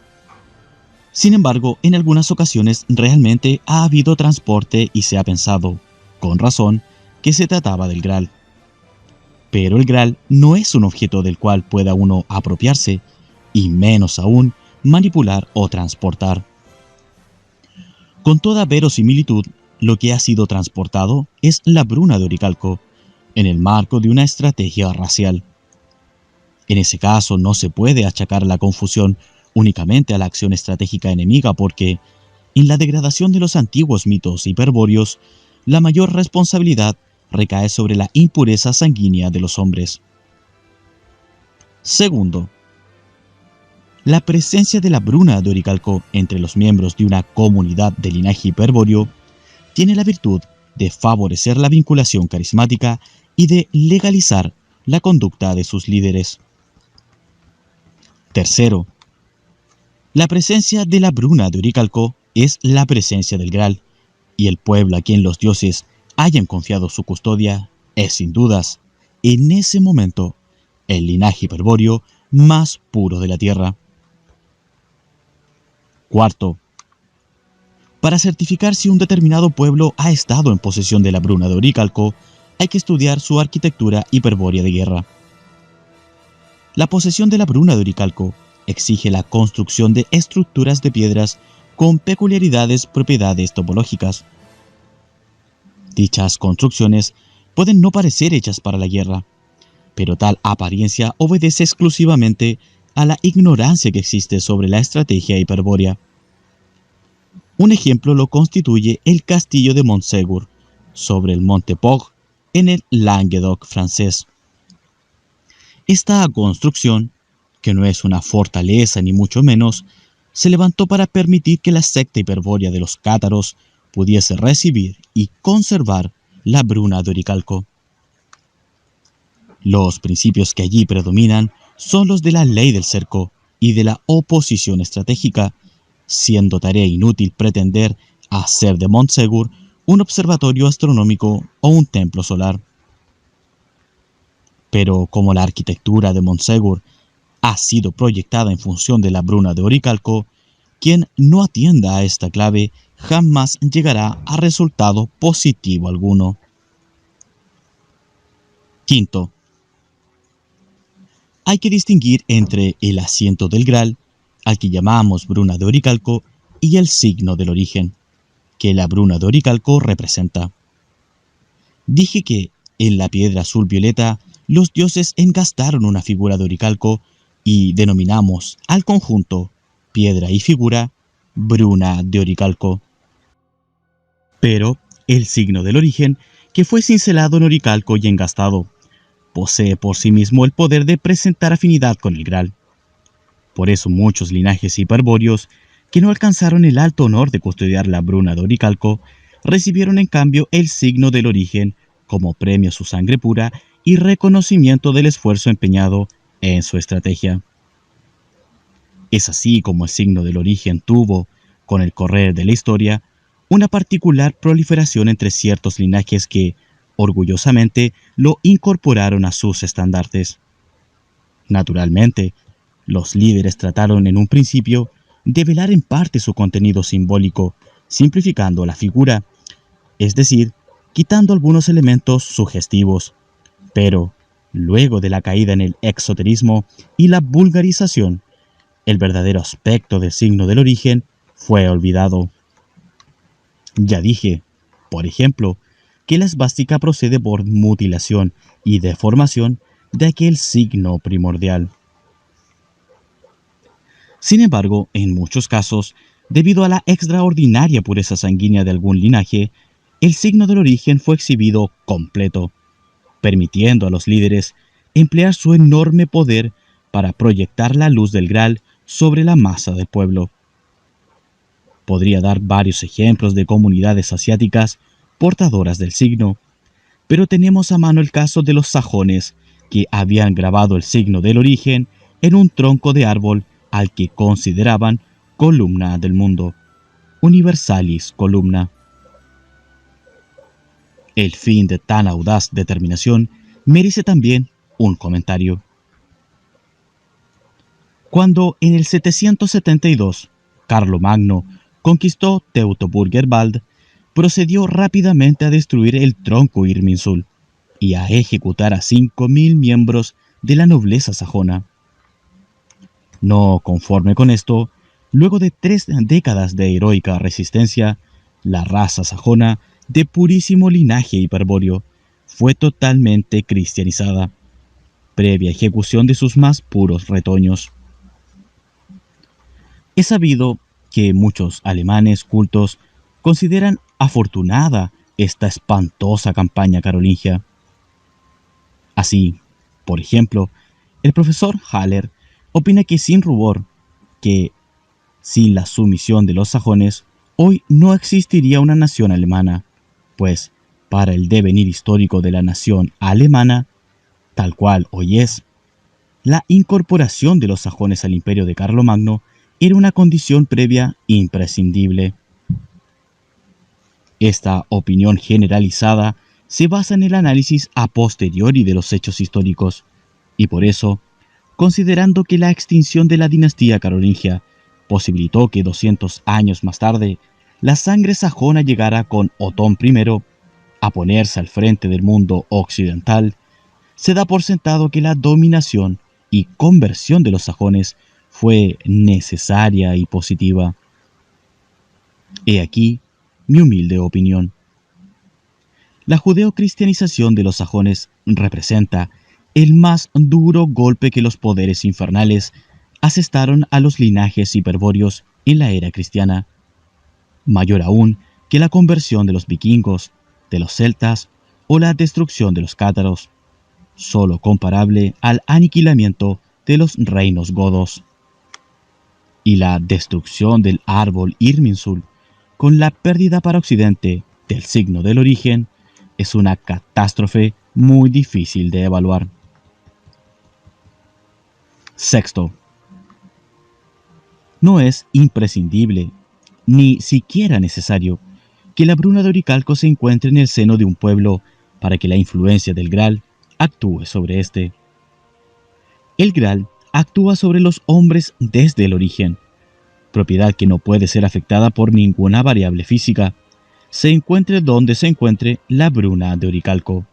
A: Sin embargo, en algunas ocasiones realmente ha habido transporte y se ha pensado, con razón, que se trataba del Graal. Pero el Graal no es un objeto del cual pueda uno apropiarse, y menos aún manipular o transportar. Con toda verosimilitud, lo que ha sido transportado es la bruna de Oricalco, en el marco de una estrategia racial. En ese caso no se puede achacar la confusión únicamente a la acción estratégica enemiga porque, en la degradación de los antiguos mitos hiperbóreos, la mayor responsabilidad recae sobre la impureza sanguínea de los hombres. Segundo, La presencia de la Bruna de Oricalco entre los miembros de una comunidad de linaje hiperbóreo tiene la virtud de favorecer la vinculación carismática y de legalizar la conducta de sus líderes. Tercero, la presencia de la Bruna de Oricalco es la presencia del Graal, y el pueblo a quien los dioses hayan confiado su custodia es sin dudas, en ese momento, el linaje hiperbóreo más puro de la Tierra. Cuarto, para certificar si un determinado pueblo ha estado en posesión de la Bruna de Oricalco, hay que estudiar su arquitectura hiperbórea de guerra. La posesión de la Bruna de Oricalco exige la construcción de estructuras de piedras con peculiaridades propiedades topológicas. Dichas construcciones pueden no parecer hechas para la guerra, pero tal apariencia obedece exclusivamente a la ignorancia que existe sobre la estrategia hiperbórea. Un ejemplo lo constituye el castillo de Montségur, sobre el monte Pog, en el Languedoc francés. Esta construcción, que no es una fortaleza ni mucho menos, se levantó para permitir que la secta hiperbórea de los cátaros pudiese recibir y conservar la Bruna de Oricalco. Los principios que allí predominan son los de la ley del cerco y de la oposición estratégica, siendo tarea inútil pretender hacer de Montségur un observatorio astronómico o un templo solar. Pero como la arquitectura de Montségur ha sido proyectada en función de la Bruna de Oricalco, quien no atienda a esta clave jamás llegará a resultado positivo alguno. Quinto, hay que distinguir entre el asiento del Graal, al que llamamos Bruna de Oricalco, y el signo del origen, que la Bruna de Oricalco representa. Dije que, en la piedra azul violeta, los dioses engastaron una figura de Oricalco y denominamos al conjunto, piedra y figura, Bruna de Oricalco. Pero el signo del origen, que fue cincelado en Oricalco y engastado, posee por sí mismo el poder de presentar afinidad con el Graal. Por eso muchos linajes hiperbóreos, que no alcanzaron el alto honor de custodiar la Bruna de Oricalco, recibieron en cambio el signo del origen como premio a su sangre pura y reconocimiento del esfuerzo empeñado en su estrategia. Es así como el signo del origen tuvo, con el correr de la historia, una particular proliferación entre ciertos linajes que, orgullosamente, lo incorporaron a sus estandartes. Naturalmente, los líderes trataron en un principio de velar en parte su contenido simbólico, simplificando la figura, es decir, quitando algunos elementos sugestivos. Pero, luego de la caída en el exoterismo y la vulgarización, el verdadero aspecto del signo del origen fue olvidado. Ya dije, por ejemplo, que la esvástica procede por mutilación y deformación de aquel signo primordial. Sin embargo, en muchos casos, debido a la extraordinaria pureza sanguínea de algún linaje, el signo del origen fue exhibido completo, permitiendo a los líderes emplear su enorme poder para proyectar la luz del Graal sobre la masa del pueblo. Podría dar varios ejemplos de comunidades asiáticas portadoras del signo, pero tenemos a mano el caso de los sajones, que habían grabado el signo del origen en un tronco de árbol al que consideraban columna del mundo, universalis columna. El fin de tan audaz determinación merece también un comentario. Cuando en el 772 Carlomagno conquistó Teutoburger-Wald, procedió rápidamente a destruir el tronco Irminsul y a ejecutar a 5.000 miembros de la nobleza sajona. No conforme con esto, luego de 3 décadas de heroica resistencia, la raza sajona, de purísimo linaje hiperbóreo, fue totalmente cristianizada, previa ejecución de sus más puros retoños. Es sabido que muchos alemanes cultos consideran afortunada esta espantosa campaña carolingia. Así, por ejemplo, el profesor Haller opina que sin rubor, que, sin la sumisión de los sajones, hoy no existiría una nación alemana, pues, para el devenir histórico de la nación alemana, tal cual hoy es, la incorporación de los sajones al imperio de Carlomagno era una condición previa imprescindible. Esta opinión generalizada se basa en el análisis a posteriori de los hechos históricos, y por eso, considerando que la extinción de la dinastía carolingia posibilitó que 200 años más tarde la sangre sajona llegara con Otón I a ponerse al frente del mundo occidental, se da por sentado que la dominación y conversión de los sajones fue necesaria y positiva. He aquí mi humilde opinión. La judeocristianización de los sajones representa el más duro golpe que los poderes infernales asestaron a los linajes hiperbóreos en la era cristiana, mayor aún que la conversión de los vikingos, de los celtas o la destrucción de los cátaros, solo comparable al aniquilamiento de los reinos godos. Y la destrucción del árbol Irminsul, con la pérdida para Occidente del signo del origen, es una catástrofe muy difícil de evaluar. Sexto, no es imprescindible, ni siquiera necesario, que la Bruna de Oricalco se encuentre en el seno de un pueblo para que la influencia del Graal actúe sobre éste. El Graal actúa sobre los hombres desde el origen, propiedad que no puede ser afectada por ninguna variable física, se encuentre donde se encuentre la Bruna de Oricalco.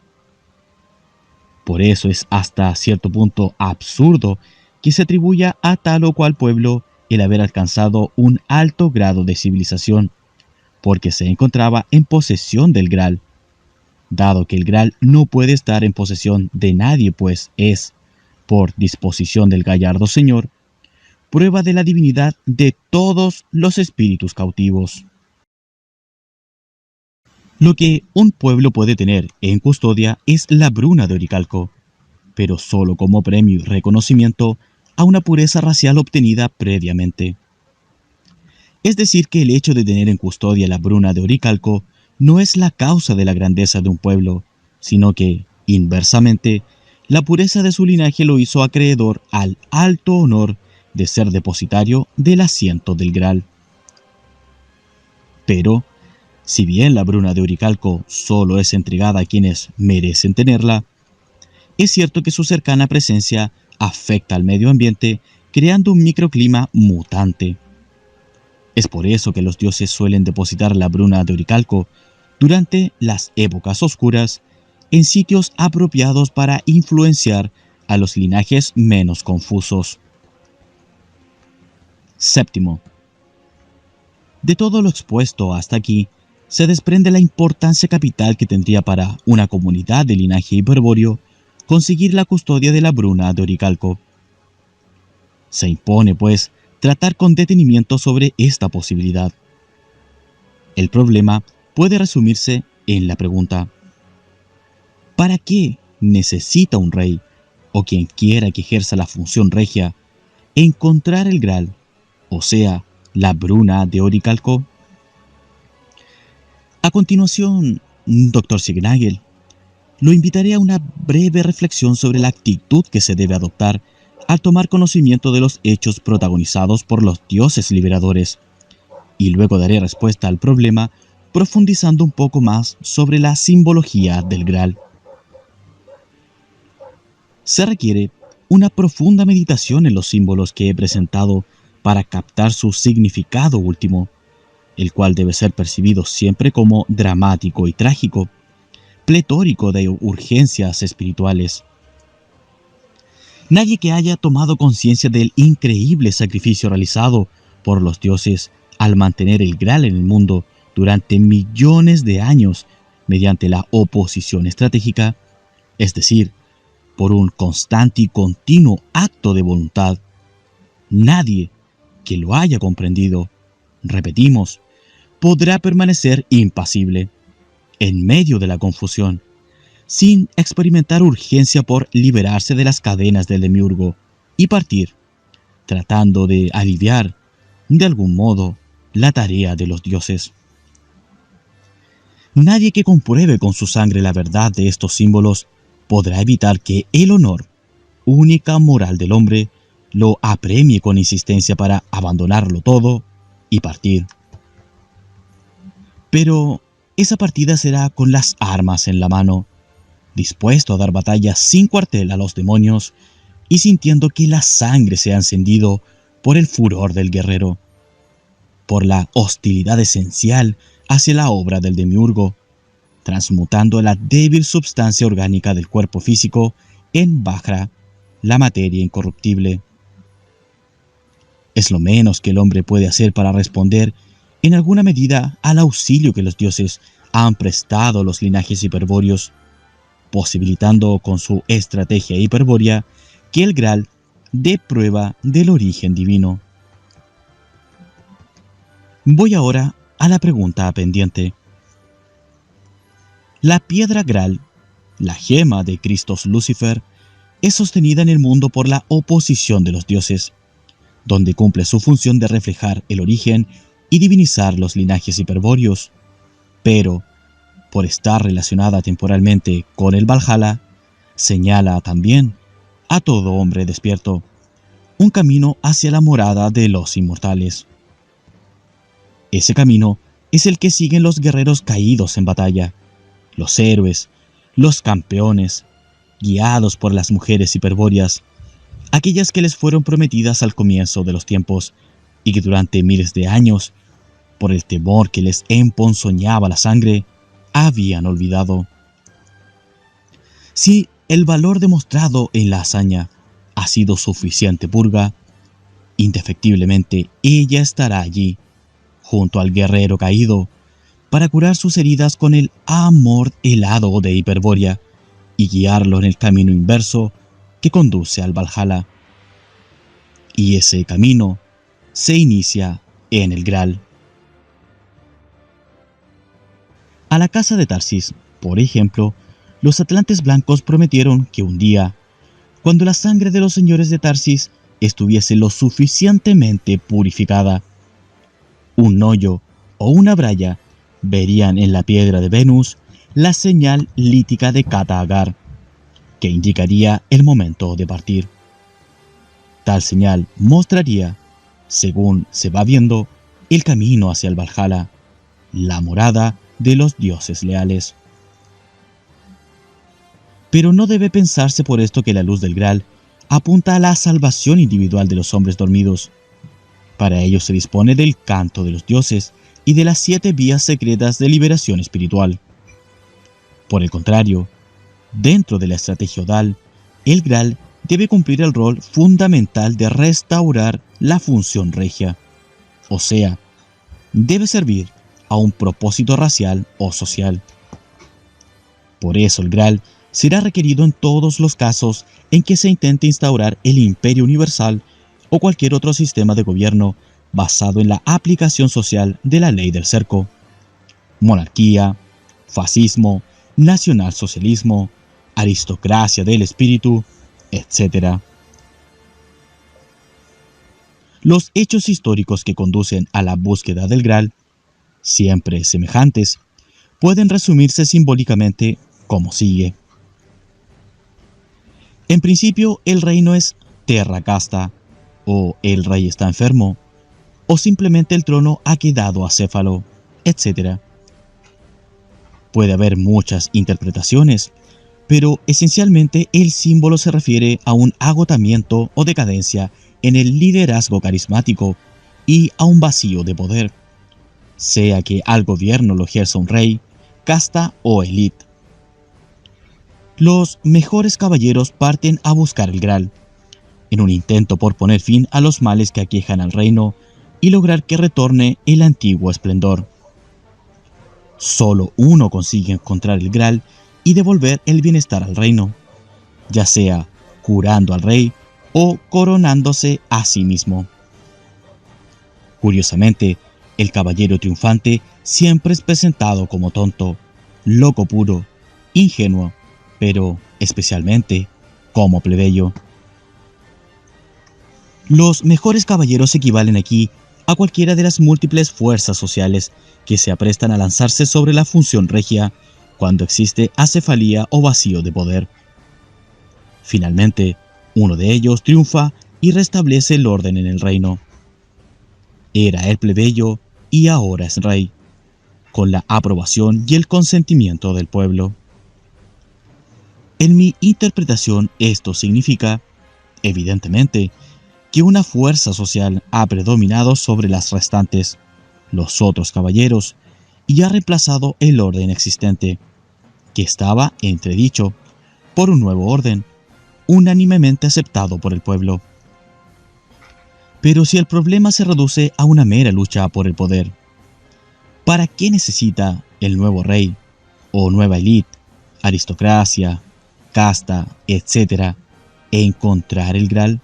A: Por eso es hasta cierto punto absurdo que se atribuya a tal o cual pueblo el haber alcanzado un alto grado de civilización, porque se encontraba en posesión del Graal, dado que el Graal no puede estar en posesión de nadie, pues es, por disposición del gallardo Señor, prueba de la divinidad de todos los espíritus cautivos. Lo que un pueblo puede tener en custodia es la Bruna de Oricalco, pero solo como premio y reconocimiento a una pureza racial obtenida previamente. Es decir, que el hecho de tener en custodia la Bruna de Oricalco no es la causa de la grandeza de un pueblo, sino que, inversamente, la pureza de su linaje lo hizo acreedor al alto honor de ser depositario del asiento del Graal. Pero, si bien la Bruna de Oricalco solo es entregada a quienes merecen tenerla, es cierto que su cercana presencia afecta al medio ambiente, creando un microclima mutante. Es por eso que los dioses suelen depositar la Bruna de Oricalco durante las épocas oscuras en sitios apropiados para influenciar a los linajes menos confusos. Séptimo. De todo lo expuesto hasta aquí, se desprende la importancia capital que tendría para una comunidad de linaje hiperbóreo conseguir la custodia de la Bruna de Oricalco. Se impone, pues, tratar con detenimiento sobre esta posibilidad. El problema puede resumirse en la pregunta: ¿para qué necesita un rey, o quien quiera que ejerza la función regia, encontrar el Graal, o sea, la Bruna de Oricalco? A continuación, Dr. Signagel, lo invitaré a una breve reflexión sobre la actitud que se debe adoptar al tomar conocimiento de los hechos protagonizados por los dioses liberadores, y luego daré respuesta al problema profundizando un poco más sobre la simbología del Graal. Se requiere una profunda meditación en los símbolos que he presentado para captar su significado último, el cual debe ser percibido siempre como dramático y trágico, pletórico de urgencias espirituales. Nadie que haya tomado conciencia del increíble sacrificio realizado por los dioses al mantener el Graal en el mundo durante millones de años mediante la oposición estratégica, es decir, por un constante y continuo acto de voluntad, nadie que lo haya comprendido, repetimos, podrá permanecer impasible en medio de la confusión, sin experimentar urgencia por liberarse de las cadenas del demiurgo y partir, tratando de aliviar, de algún modo, la tarea de los dioses. Nadie que compruebe con su sangre la verdad de estos símbolos podrá evitar que el honor, única moral del hombre, lo apremie con insistencia para abandonarlo todo y partir. Pero esa partida será con las armas en la mano, dispuesto a dar batalla sin cuartel a los demonios y sintiendo que la sangre se ha encendido por el furor del guerrero, por la hostilidad esencial hacia la obra del demiurgo, transmutando la débil substancia orgánica del cuerpo físico en Vajra, la materia incorruptible. Es lo menos que el hombre puede hacer para responder en alguna medida al auxilio que los dioses han prestado a los linajes hiperbóreos, posibilitando con su estrategia hiperbórea que el Graal dé prueba del origen divino. Voy ahora a la pregunta pendiente. La piedra Graal, la gema de Christos Lucifer, es sostenida en el mundo por la oposición de los dioses, donde cumple su función de reflejar el origen y divinizar los linajes hiperbóreos, pero, por estar relacionada temporalmente con el Valhalla, señala también, a todo hombre despierto, un camino hacia la morada de los inmortales. Ese camino es el que siguen los guerreros caídos en batalla, los héroes, los campeones, guiados por las mujeres hiperbóreas, aquellas que les fueron prometidas al comienzo de los tiempos y que durante miles de años, por el temor que les emponzoñaba la sangre, habían olvidado. Si el valor demostrado en la hazaña ha sido suficiente purga, indefectiblemente ella estará allí, junto al guerrero caído, para curar sus heridas con el amor helado de Hiperbórea y guiarlo en el camino inverso que conduce al Valhalla. Y ese camino se inicia en el Graal. A la casa de Tarsis, por ejemplo, los atlantes blancos prometieron que un día, cuando la sangre de los señores de Tarsis estuviese lo suficientemente purificada, un hoyo o una braya verían en la piedra de Venus la señal lítica de Kata-Agar, que indicaría el momento de partir. Tal señal mostraría, según se va viendo, el camino hacia el Valhalla, la morada de los dioses leales. Pero no debe pensarse por esto que la luz del Graal apunta a la salvación individual de los hombres dormidos. Para ello se dispone del canto de los dioses y de las 7 vías secretas de liberación espiritual. Por el contrario, dentro de la estrategia odal, el Graal debe cumplir el rol fundamental de restaurar la función regia, o sea, debe servir a un propósito racial o social. Por eso el Graal será requerido en todos los casos en que se intente instaurar el imperio universal o cualquier otro sistema de gobierno basado en la aplicación social de la ley del cerco, monarquía, fascismo, nacionalsocialismo, aristocracia del espíritu, etc. Los hechos históricos que conducen a la búsqueda del Graal, siempre semejantes, pueden resumirse simbólicamente como sigue. En principio, el reino es terra casta, o el rey está enfermo, o simplemente el trono ha quedado acéfalo, etc. Puede haber muchas interpretaciones, pero esencialmente el símbolo se refiere a un agotamiento o decadencia en el liderazgo carismático y a un vacío de poder, sea que al gobierno lo ejerza un rey, casta o élite. Los mejores caballeros parten a buscar el Graal, en un intento por poner fin a los males que aquejan al reino y lograr que retorne el antiguo esplendor. Solo uno consigue encontrar el Graal y devolver el bienestar al reino, ya sea curando al rey o coronándose a sí mismo. Curiosamente, el caballero triunfante siempre es presentado como tonto, loco puro, ingenuo, pero especialmente como plebeyo. Los mejores caballeros equivalen aquí a cualquiera de las múltiples fuerzas sociales que se aprestan a lanzarse sobre la función regia cuando existe acefalía o vacío de poder. Finalmente, uno de ellos triunfa y restablece el orden en el reino. Era el plebeyo y ahora es rey, con la aprobación y el consentimiento del pueblo. En mi interpretación, esto significa, evidentemente, que una fuerza social ha predominado sobre las restantes, los otros caballeros, y ha reemplazado el orden existente, que estaba entredicho, por un nuevo orden, unánimemente aceptado por el pueblo. Pero si el problema se reduce a una mera lucha por el poder, ¿para qué necesita el nuevo rey, o nueva élite, aristocracia, casta, etcétera, encontrar el Graal?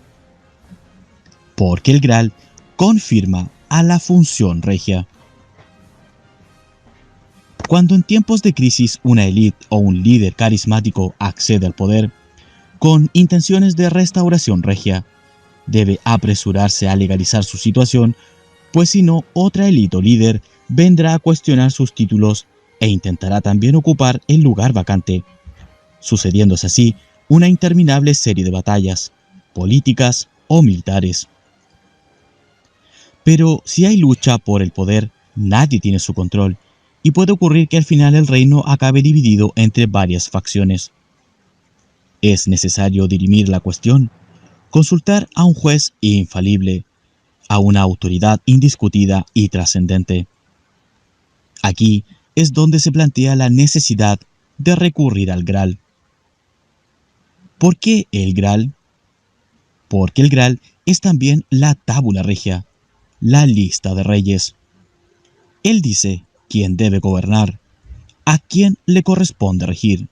A: Porque el Graal confirma a la función regia. Cuando en tiempos de crisis una élite o un líder carismático accede al poder, con intenciones de restauración regia, debe apresurarse a legalizar su situación, pues si no, otra élite o líder vendrá a cuestionar sus títulos e intentará también ocupar el lugar vacante, sucediéndose así una interminable serie de batallas, políticas o militares. Pero si hay lucha por el poder, nadie tiene su control, y puede ocurrir que al final el reino acabe dividido entre varias facciones. Es necesario dirimir la cuestión, consultar a un juez infalible, a una autoridad indiscutida y trascendente. Aquí es donde se plantea la necesidad de recurrir al Graal. ¿Por qué el Graal? Porque el Graal es también la tabula regia, la lista de reyes. Él dice quién debe gobernar, a quién le corresponde regir,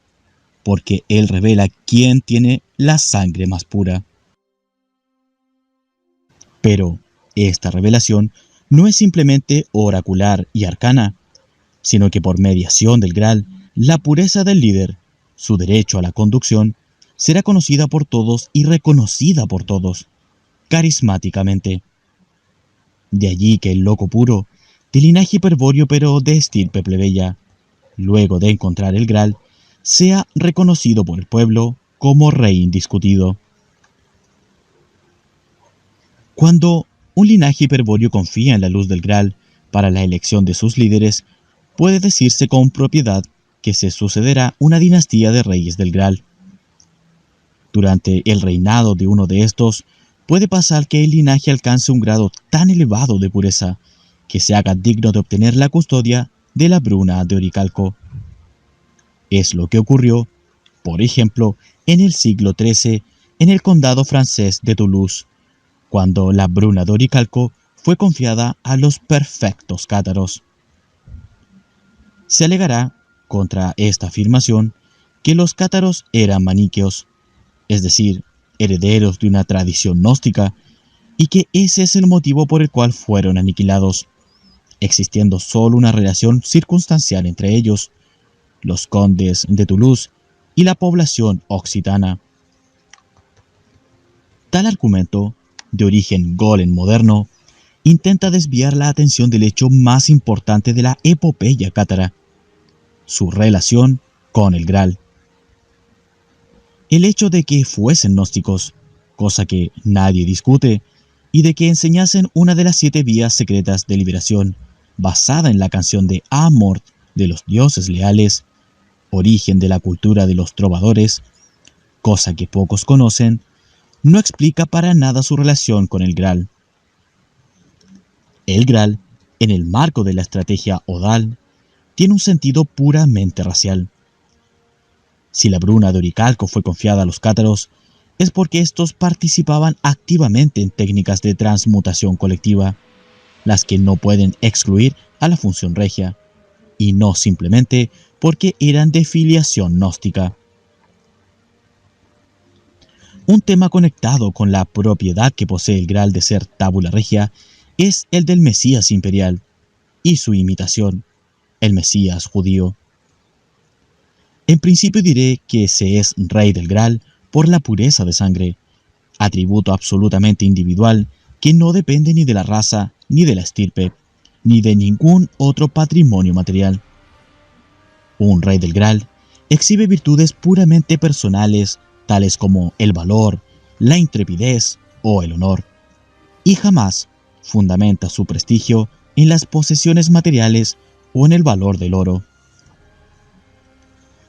A: porque él revela quién tiene la sangre más pura. Pero esta revelación no es simplemente oracular y arcana, sino que por mediación del Graal, la pureza del líder, su derecho a la conducción, será conocida por todos y reconocida por todos, carismáticamente. De allí que el loco puro, de linaje hiperbóreo pero de estirpe plebeya, luego de encontrar el Graal, sea reconocido por el pueblo como rey indiscutido. Cuando un linaje hiperbóreo confía en la luz del Graal para la elección de sus líderes, puede decirse con propiedad que se sucederá una dinastía de reyes del Graal. Durante el reinado de uno de estos, puede pasar que el linaje alcance un grado tan elevado de pureza que se haga digno de obtener la custodia de la Bruna de Oricalco. Es lo que ocurrió, por ejemplo, en el siglo XIII en el condado francés de Toulouse, cuando la Bruna de Oricalco fue confiada a los perfectos cátaros. Se alegará, contra esta afirmación, que los cátaros eran maniqueos, es decir, herederos de una tradición gnóstica, y que ese es el motivo por el cual fueron aniquilados, existiendo solo una relación circunstancial entre ellos, los condes de Toulouse y la población occitana. Tal argumento, de origen golem moderno, intenta desviar la atención del hecho más importante de la epopeya cátara, su relación con el Graal. El hecho de que fuesen gnósticos, cosa que nadie discute, y de que enseñasen una de las 7 vías secretas de liberación, basada en la canción de Amort de los dioses leales, origen de la cultura de los trovadores, cosa que pocos conocen, no explica para nada su relación con el Graal. El Graal, en el marco de la estrategia odal, tiene un sentido puramente racial. Si la Bruna de Oricalco fue confiada a los cátaros, es porque estos participaban activamente en técnicas de transmutación colectiva, las que no pueden excluir a la función regia, y no simplemente porque eran de filiación gnóstica. Un tema conectado con la propiedad que posee el Graal de ser tabula regia es el del Mesías imperial y su imitación, el Mesías judío. En principio diré que se es rey del Graal por la pureza de sangre, atributo absolutamente individual que no depende ni de la raza, ni de la estirpe, ni de ningún otro patrimonio material. Un rey del Graal exhibe virtudes puramente personales, tales como el valor, la intrepidez o el honor, y jamás fundamenta su prestigio en las posesiones materiales o en el valor del oro.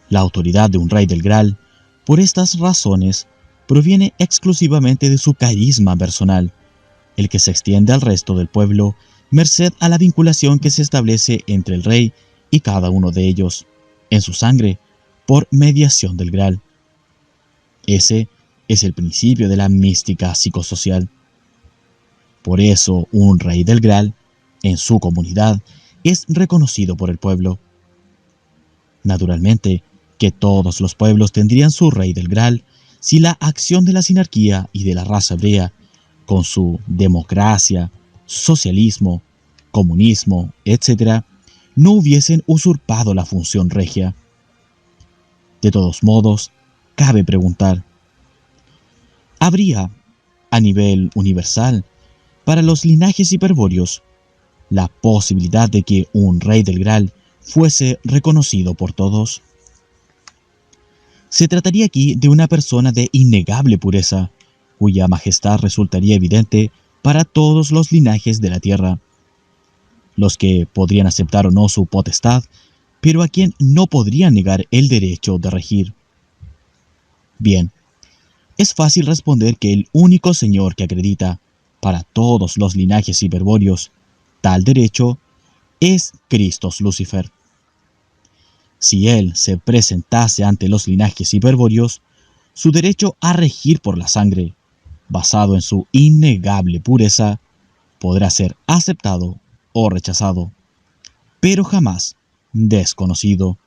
A: La autoridad de un rey del Graal, por estas razones, proviene exclusivamente de su carisma personal, el que se extiende al resto del pueblo, merced a la vinculación que se establece entre el rey y cada uno de ellos, en su sangre, por mediación del Graal. Ese es el principio de la mística psicosocial. Por eso, un rey del Graal, en su comunidad, es reconocido por el pueblo. Naturalmente, que todos los pueblos tendrían su rey del Graal si la acción de la sinarquía y de la raza hebrea, con su democracia, socialismo, comunismo, etc., no hubiesen usurpado la función regia. De todos modos, cabe preguntar, ¿habría, a nivel universal, para los linajes hiperbóreos, la posibilidad de que un rey del Graal fuese reconocido por todos? Se trataría aquí de una persona de innegable pureza, cuya majestad resultaría evidente para todos los linajes de la tierra, los que podrían aceptar o no su potestad, pero a quien no podrían negar el derecho de regir. Bien, es fácil responder que el único señor que acredita, para todos los linajes hiperbóreos, tal derecho, es Christos Lucifer. Si él se presentase ante los linajes hiperbóreos, su derecho a regir por la sangre, basado en su innegable pureza, podrá ser aceptado o rechazado, pero jamás desconocido.